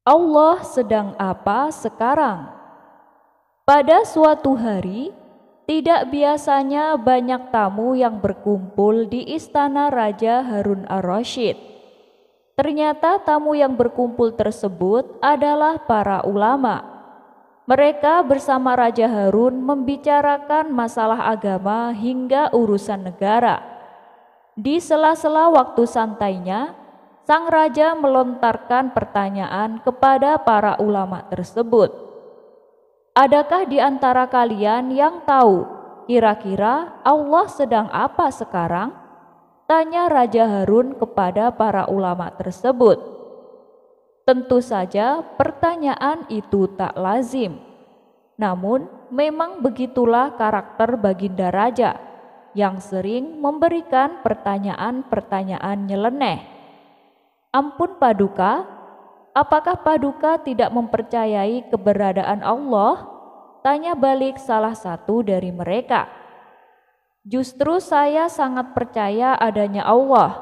Allah sedang apa sekarang? Pada suatu hari, tidak biasanya banyak tamu yang berkumpul di istana Raja Harun ar-Rasyid. Ternyata tamu yang berkumpul tersebut adalah para ulama. Mereka bersama Raja Harun membicarakan masalah agama hingga urusan negara. Di sela-sela waktu santainya, sang raja melontarkan pertanyaan kepada para ulama tersebut. Adakah di antara kalian yang tahu kira-kira Allah sedang apa sekarang? Tanya Raja Harun kepada para ulama tersebut. Tentu saja pertanyaan itu tak lazim. Namun memang begitulah karakter Baginda Raja yang sering memberikan pertanyaan-pertanyaan nyeleneh. Ampun Paduka, apakah Paduka tidak mempercayai keberadaan Allah? Tanya balik salah satu dari mereka. Justru saya sangat percaya adanya Allah,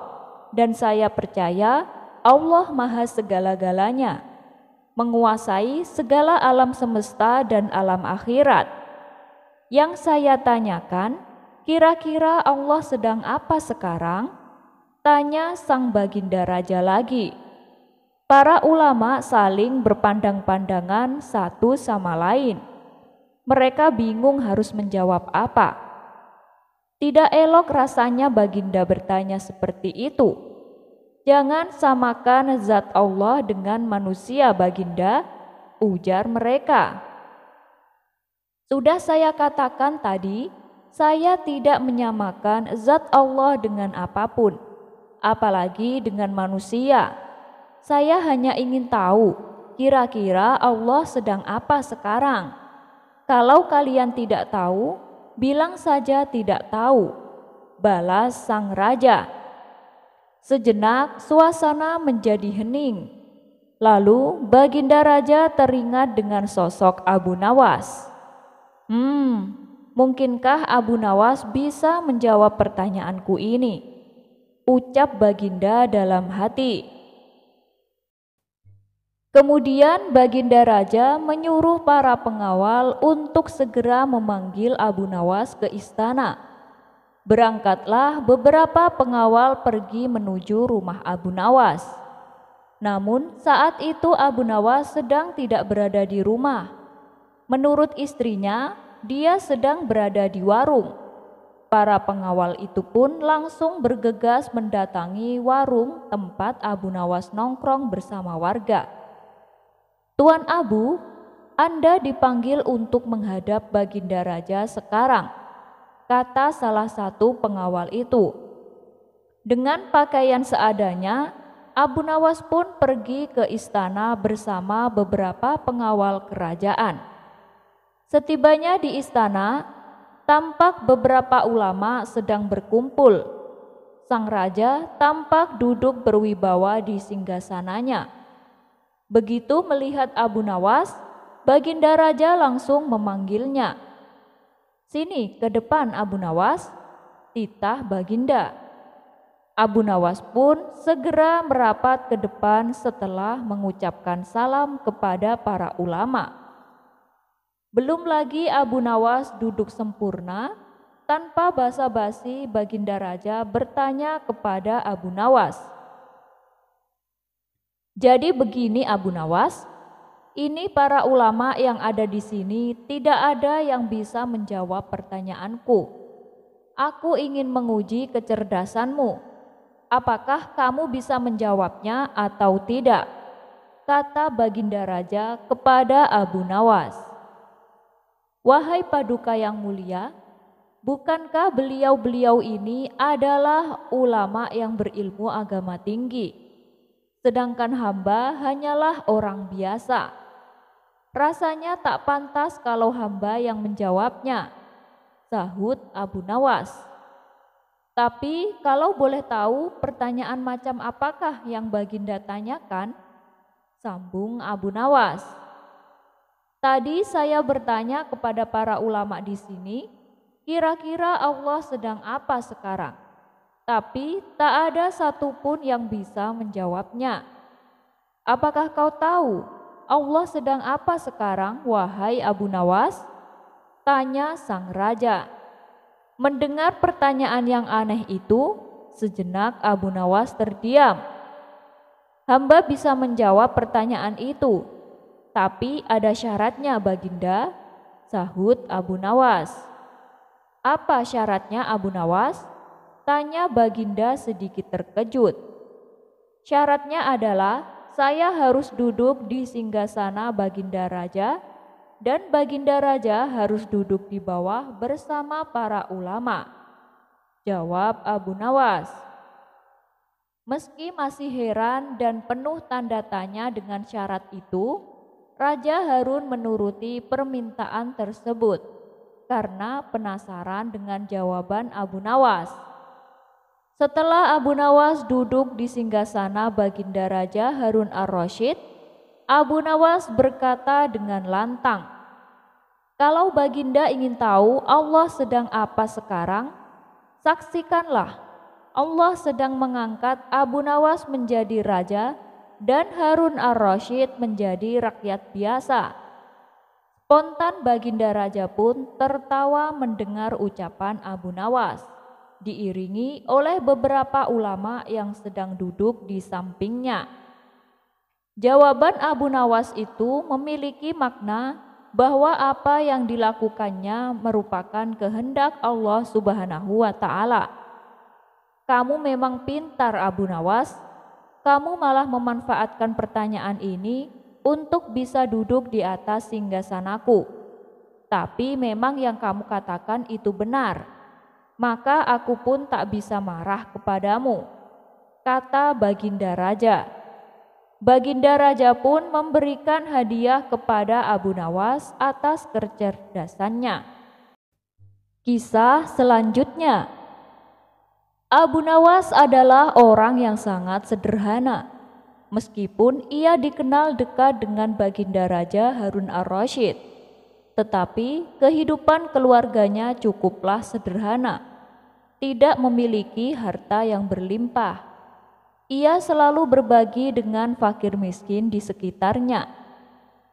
dan saya percaya Allah Maha segala-galanya, menguasai segala alam semesta dan alam akhirat. Yang saya tanyakan, kira-kira Allah sedang apa sekarang? Tanya sang Baginda Raja lagi. Para ulama saling berpandang-pandangan satu sama lain. Mereka bingung harus menjawab apa. Tidak elok rasanya Baginda bertanya seperti itu. Jangan samakan zat Allah dengan manusia, Baginda, ujar mereka. Sudah saya katakan tadi, saya tidak menyamakan zat Allah dengan apapun, apalagi dengan manusia. Saya hanya ingin tahu, kira-kira Allah sedang apa sekarang. Kalau kalian tidak tahu, bilang saja tidak tahu, balas sang raja. Sejenak suasana menjadi hening. Lalu Baginda Raja teringat dengan sosok Abu Nawas. Mungkinkah Abu Nawas bisa menjawab pertanyaanku ini? Ucap Baginda dalam hati. Kemudian Baginda Raja menyuruh para pengawal untuk segera memanggil Abu Nawas ke istana. Berangkatlah beberapa pengawal pergi menuju rumah Abu Nawas. Namun saat itu Abu Nawas sedang tidak berada di rumah. Menurut istrinya, dia sedang berada di warung. Para pengawal itu pun langsung bergegas mendatangi warung tempat Abu Nawas nongkrong bersama warga. Tuan Abu, Anda dipanggil untuk menghadap Baginda Raja sekarang, kata salah satu pengawal itu. Dengan pakaian seadanya, Abu Nawas pun pergi ke istana bersama beberapa pengawal kerajaan. Setibanya di istana, tampak beberapa ulama sedang berkumpul. Sang raja tampak duduk berwibawa di singgasananya. Begitu melihat Abu Nawas, Baginda Raja langsung memanggilnya. Sini ke depan Abu Nawas, titah Baginda. Abu Nawas pun segera merapat ke depan setelah mengucapkan salam kepada para ulama. Belum lagi Abu Nawas duduk sempurna, tanpa basa-basi Baginda Raja bertanya kepada Abu Nawas. Jadi begini Abu Nawas, ini para ulama yang ada di sini tidak ada yang bisa menjawab pertanyaanku. Aku ingin menguji kecerdasanmu. Apakah kamu bisa menjawabnya atau tidak? Kata Baginda Raja kepada Abu Nawas. Wahai Paduka yang mulia, bukankah beliau-beliau ini adalah ulama yang berilmu agama tinggi? Sedangkan hamba hanyalah orang biasa. Rasanya tak pantas kalau hamba yang menjawabnya, sahut Abu Nawas. Tapi kalau boleh tahu pertanyaan macam apakah yang Baginda tanyakan? Sambung Abu Nawas. Tadi saya bertanya kepada para ulama di sini, kira-kira Allah sedang apa sekarang? Tapi tak ada satupun yang bisa menjawabnya. Apakah kau tahu Allah sedang apa sekarang, wahai Abu Nawas? Tanya sang raja. Mendengar pertanyaan yang aneh itu, sejenak Abu Nawas terdiam. Hamba bisa menjawab pertanyaan itu, tapi ada syaratnya Baginda, sahut Abu Nawas. Apa syaratnya Abu Nawas? Tanya Baginda sedikit terkejut. Syaratnya adalah saya harus duduk di singgasana Baginda Raja dan Baginda Raja harus duduk di bawah bersama para ulama. Jawab Abu Nawas. Meski masih heran dan penuh tanda tanya dengan syarat itu, Raja Harun menuruti permintaan tersebut karena penasaran dengan jawaban Abu Nawas. Setelah Abu Nawas duduk di singgasana Baginda Raja Harun ar-Rasyid, Abu Nawas berkata dengan lantang, "Kalau Baginda ingin tahu Allah sedang apa sekarang, saksikanlah Allah sedang mengangkat Abu Nawas menjadi raja dan Harun ar-Rasyid menjadi rakyat biasa." Spontan Baginda Raja pun tertawa mendengar ucapan Abu Nawas, diiringi oleh beberapa ulama yang sedang duduk di sampingnya. Jawaban Abu Nawas itu memiliki makna bahwa apa yang dilakukannya merupakan kehendak Allah Subhanahu wa Ta'ala. Kamu memang pintar, Abu Nawas. Kamu malah memanfaatkan pertanyaan ini untuk bisa duduk di atas singgasanaku. Tapi memang yang kamu katakan itu benar. Maka aku pun tak bisa marah kepadamu, kata Baginda Raja. Baginda Raja pun memberikan hadiah kepada Abu Nawas atas kecerdasannya. Kisah selanjutnya. Abu Nawas adalah orang yang sangat sederhana. Meskipun ia dikenal dekat dengan Baginda Raja Harun ar-Rasyid, tetapi kehidupan keluarganya cukuplah sederhana. Tidak memiliki harta yang berlimpah. Ia selalu berbagi dengan fakir miskin di sekitarnya.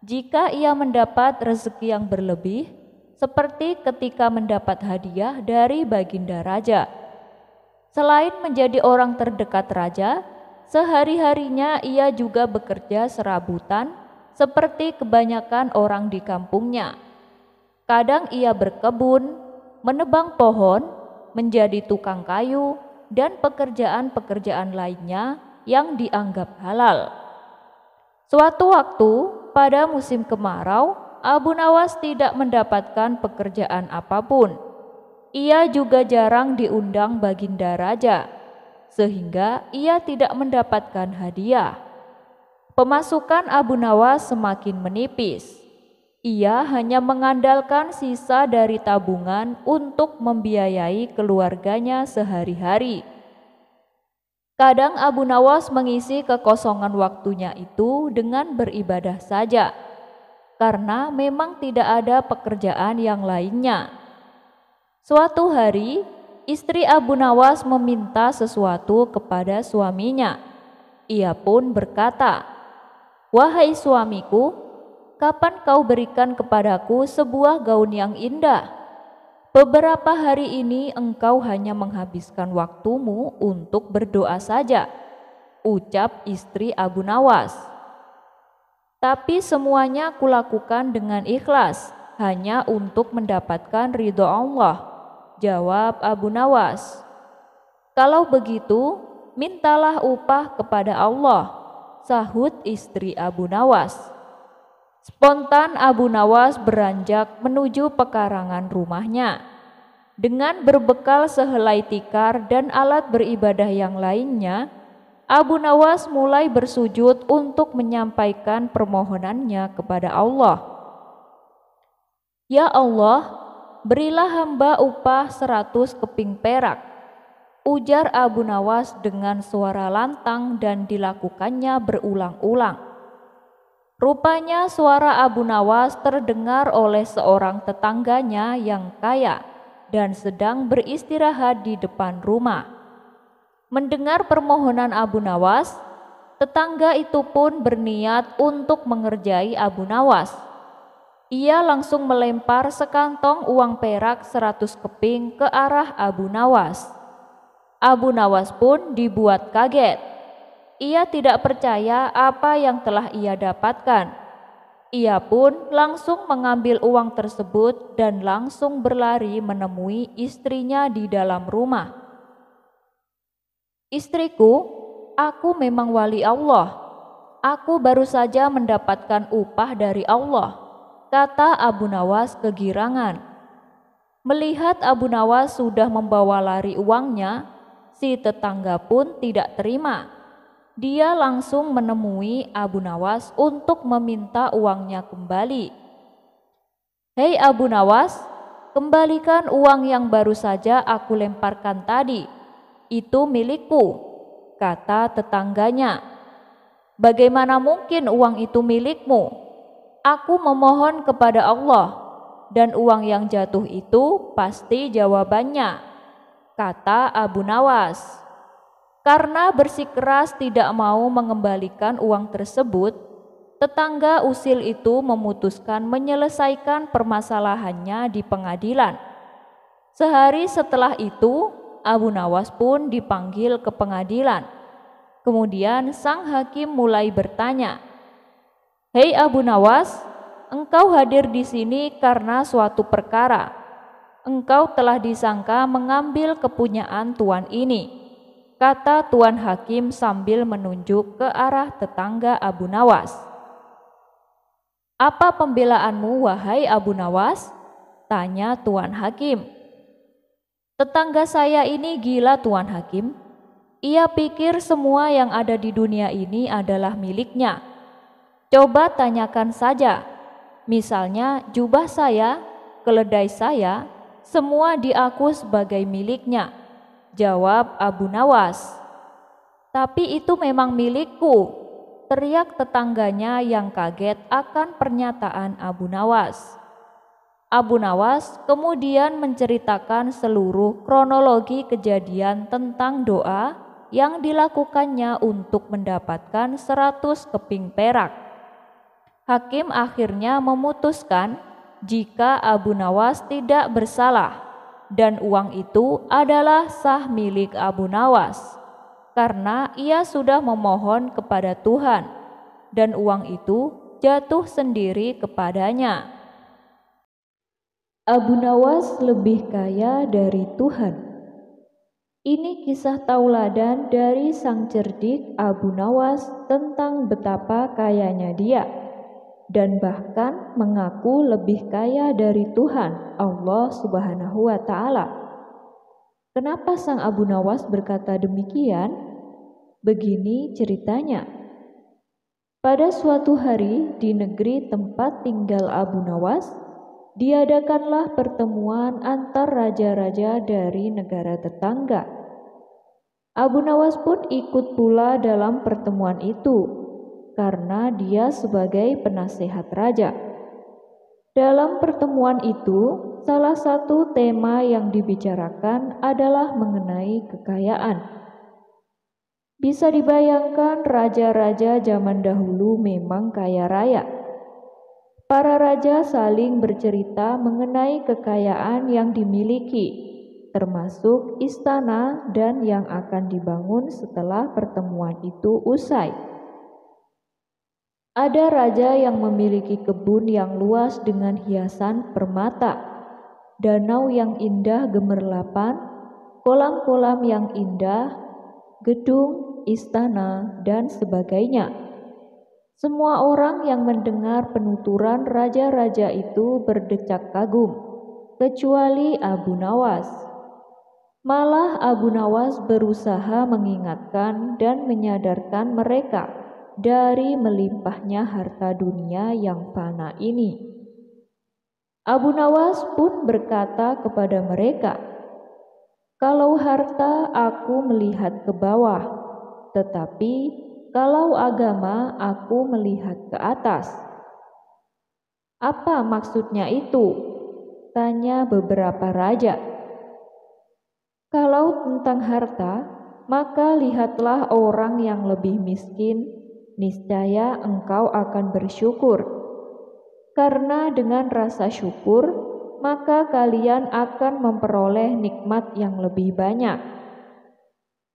Jika ia mendapat rezeki yang berlebih, seperti ketika mendapat hadiah dari Baginda Raja. Selain menjadi orang terdekat raja, sehari-harinya ia juga bekerja serabutan seperti kebanyakan orang di kampungnya. Kadang ia berkebun, menebang pohon, menjadi tukang kayu, dan pekerjaan-pekerjaan lainnya yang dianggap halal. Suatu waktu, pada musim kemarau, Abu Nawas tidak mendapatkan pekerjaan apapun. Ia juga jarang diundang Baginda Raja, sehingga ia tidak mendapatkan hadiah. Pemasukan Abu Nawas semakin menipis. Ia hanya mengandalkan sisa dari tabungan untuk membiayai keluarganya sehari-hari. Kadang Abu Nawas mengisi kekosongan waktunya itu dengan beribadah saja, karena memang tidak ada pekerjaan yang lainnya. Suatu hari, istri Abu Nawas meminta sesuatu kepada suaminya. Ia pun berkata, "Wahai suamiku, kapan kau berikan kepadaku sebuah gaun yang indah? Beberapa hari ini engkau hanya menghabiskan waktumu untuk berdoa saja," ucap istri Abu Nawas. "Tapi semuanya kulakukan dengan ikhlas, hanya untuk mendapatkan ridho Allah," jawab Abu Nawas. "Kalau begitu, mintalah upah kepada Allah," sahut istri Abu Nawas. Spontan Abu Nawas beranjak menuju pekarangan rumahnya. Dengan berbekal sehelai tikar dan alat beribadah yang lainnya, Abu Nawas mulai bersujud untuk menyampaikan permohonannya kepada Allah. "Ya Allah, berilah hamba upah 100 keping perak," ujar Abu Nawas dengan suara lantang dan dilakukannya berulang-ulang. Rupanya suara Abu Nawas terdengar oleh seorang tetangganya yang kaya dan sedang beristirahat di depan rumah. Mendengar permohonan Abu Nawas, Tetangga itu pun berniat untuk mengerjai Abu Nawas. Ia langsung melempar sekantong uang perak 100 keping ke arah Abu Nawas. Abu Nawas pun dibuat kaget. Ia tidak percaya apa yang telah ia dapatkan. Ia pun langsung mengambil uang tersebut dan langsung berlari menemui istrinya di dalam rumah. "Istriku, aku memang wali Allah. Aku baru saja mendapatkan upah dari Allah," kata Abu Nawas kegirangan. Melihat Abu Nawas sudah membawa lari uangnya, si tetangga pun tidak terima. Dia langsung menemui Abu Nawas untuk meminta uangnya kembali. "Hei Abu Nawas, kembalikan uang yang baru saja aku lemparkan tadi. Itu milikku," kata tetangganya. "Bagaimana mungkin uang itu milikmu? Aku memohon kepada Allah, dan uang yang jatuh itu pasti jawabannya," kata Abu Nawas. Karena bersikeras tidak mau mengembalikan uang tersebut, tetangga usil itu memutuskan menyelesaikan permasalahannya di pengadilan. Sehari setelah itu, Abu Nawas pun dipanggil ke pengadilan. Kemudian sang hakim mulai bertanya, "Hei Abu Nawas, engkau hadir di sini karena suatu perkara. Engkau telah disangka mengambil kepunyaan tuan ini," kata tuan hakim sambil menunjuk ke arah tetangga Abu Nawas. "Apa pembelaanmu, wahai Abu Nawas?" tanya tuan hakim. "Tetangga saya ini gila, tuan hakim. Ia pikir semua yang ada di dunia ini adalah miliknya. Coba tanyakan saja. Misalnya jubah saya, keledai saya, semua diaku sebagai miliknya," jawab Abu Nawas. "Tapi itu memang milikku," teriak tetangganya yang kaget akan pernyataan Abu Nawas. Abu Nawas kemudian menceritakan seluruh kronologi kejadian tentang doa yang dilakukannya untuk mendapatkan 100 keping perak. Hakim akhirnya memutuskan jika Abu Nawas tidak bersalah dan uang itu adalah sah milik Abu Nawas, karena ia sudah memohon kepada Tuhan, dan uang itu jatuh sendiri kepadanya. Abu Nawas lebih kaya dari Tuhan. Ini kisah tauladan dari sang cerdik Abu Nawas tentang betapa kayanya dia, dan bahkan mengaku lebih kaya dari Tuhan Allah Subhanahu wa Ta'ala. Kenapa sang Abu Nawas berkata demikian? Begini ceritanya. Pada suatu hari di negeri tempat tinggal Abu Nawas, diadakanlah pertemuan antar raja-raja dari negara tetangga. Abu Nawas pun ikut pula dalam pertemuan itu, karena dia sebagai penasehat raja. Dalam pertemuan itu, salah satu tema yang dibicarakan adalah mengenai kekayaan. Bisa dibayangkan raja-raja zaman dahulu memang kaya raya. Para raja saling bercerita mengenai kekayaan yang dimiliki, termasuk istana dan yang akan dibangun setelah pertemuan itu usai. Ada raja yang memiliki kebun yang luas dengan hiasan permata, danau yang indah gemerlapan, kolam-kolam yang indah, gedung, istana, dan sebagainya. Semua orang yang mendengar penuturan raja-raja itu berdecak kagum, kecuali Abu Nawas. Malah Abu Nawas berusaha mengingatkan dan menyadarkan mereka dari melimpahnya harta dunia yang fana ini. Abu Nawas pun berkata kepada mereka, "Kalau harta aku melihat ke bawah, tetapi kalau agama aku melihat ke atas." "Apa maksudnya itu?" tanya beberapa raja. "Kalau tentang harta, maka lihatlah orang yang lebih miskin, niscaya engkau akan bersyukur. Karena dengan rasa syukur, maka kalian akan memperoleh nikmat yang lebih banyak.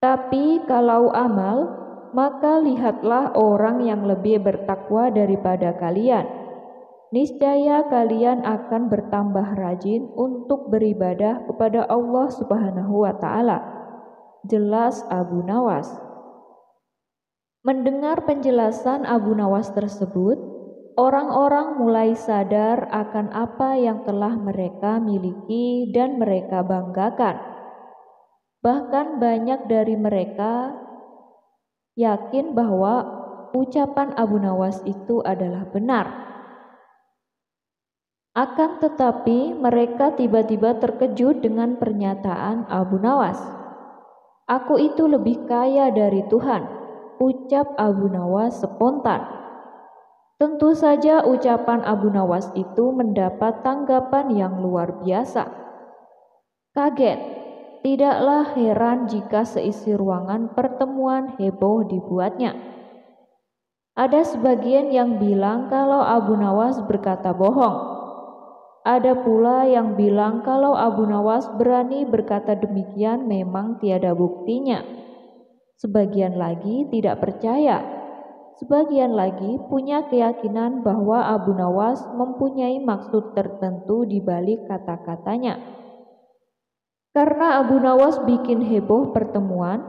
Tapi kalau amal, maka lihatlah orang yang lebih bertakwa daripada kalian. Niscaya kalian akan bertambah rajin untuk beribadah kepada Allah Subhanahu wa Ta'ala. Jelas Abu Nawas. Mendengar penjelasan Abu Nawas tersebut, orang-orang mulai sadar akan apa yang telah mereka miliki dan mereka banggakan. Bahkan banyak dari mereka yakin bahwa ucapan Abu Nawas itu adalah benar. Akan tetapi mereka tiba-tiba terkejut dengan pernyataan Abu Nawas. Aku itu lebih kaya dari Tuhan, ucap Abu Nawas spontan. Tentu saja ucapan Abu Nawas itu mendapat tanggapan yang luar biasa. Kaget, tidaklah heran jika seisi ruangan pertemuan heboh dibuatnya. Ada sebagian yang bilang kalau Abu Nawas berkata bohong. Ada pula yang bilang kalau Abu Nawas berani berkata demikian memang tiada buktinya. Sebagian lagi tidak percaya. Sebagian lagi punya keyakinan bahwa Abu Nawas mempunyai maksud tertentu di balik kata-katanya. Karena Abu Nawas bikin heboh pertemuan,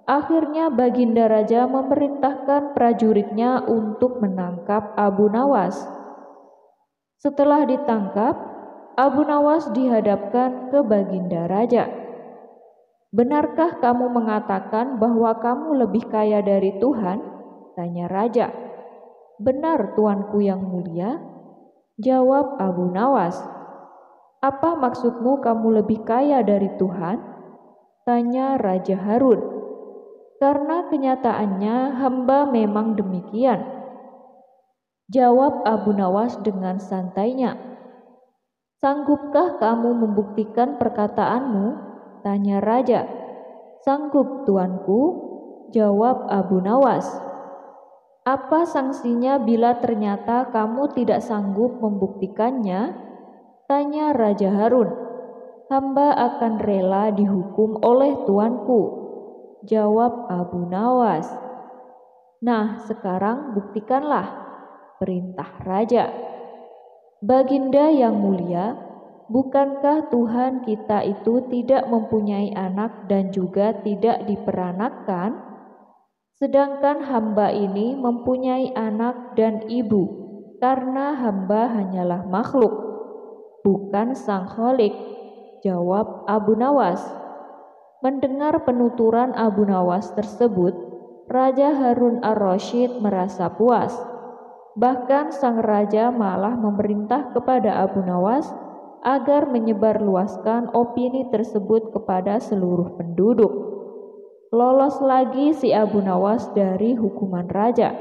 akhirnya Baginda Raja memerintahkan prajuritnya untuk menangkap Abu Nawas. Setelah ditangkap, Abu Nawas dihadapkan ke Baginda Raja. Benarkah kamu mengatakan bahwa kamu lebih kaya dari Tuhan? Tanya Raja. Benar tuanku yang mulia, jawab Abu Nawas. Apa maksudmu kamu lebih kaya dari Tuhan? Tanya Raja Harun. Karena kenyataannya hamba memang demikian, jawab Abu Nawas dengan santainya. Sanggupkah kamu membuktikan perkataanmu? Tanya Raja. Sanggup tuanku, jawab Abu Nawas. Apa sanksinya bila ternyata kamu tidak sanggup membuktikannya? Tanya Raja Harun. Hamba akan rela dihukum oleh tuanku, jawab Abu Nawas. Nah, sekarang buktikanlah, perintah Raja. Baginda yang mulia, bukankah Tuhan kita itu tidak mempunyai anak dan juga tidak diperanakkan? Sedangkan hamba ini mempunyai anak dan ibu, karena hamba hanyalah makhluk, bukan sang Kholik, jawab Abu Nawas. Mendengar penuturan Abu Nawas tersebut, Raja Harun ar-Rasyid merasa puas. Bahkan sang raja malah memerintah kepada Abu Nawas agar menyebarluaskan opini tersebut kepada seluruh penduduk. Lolos lagi si Abu Nawas dari hukuman raja.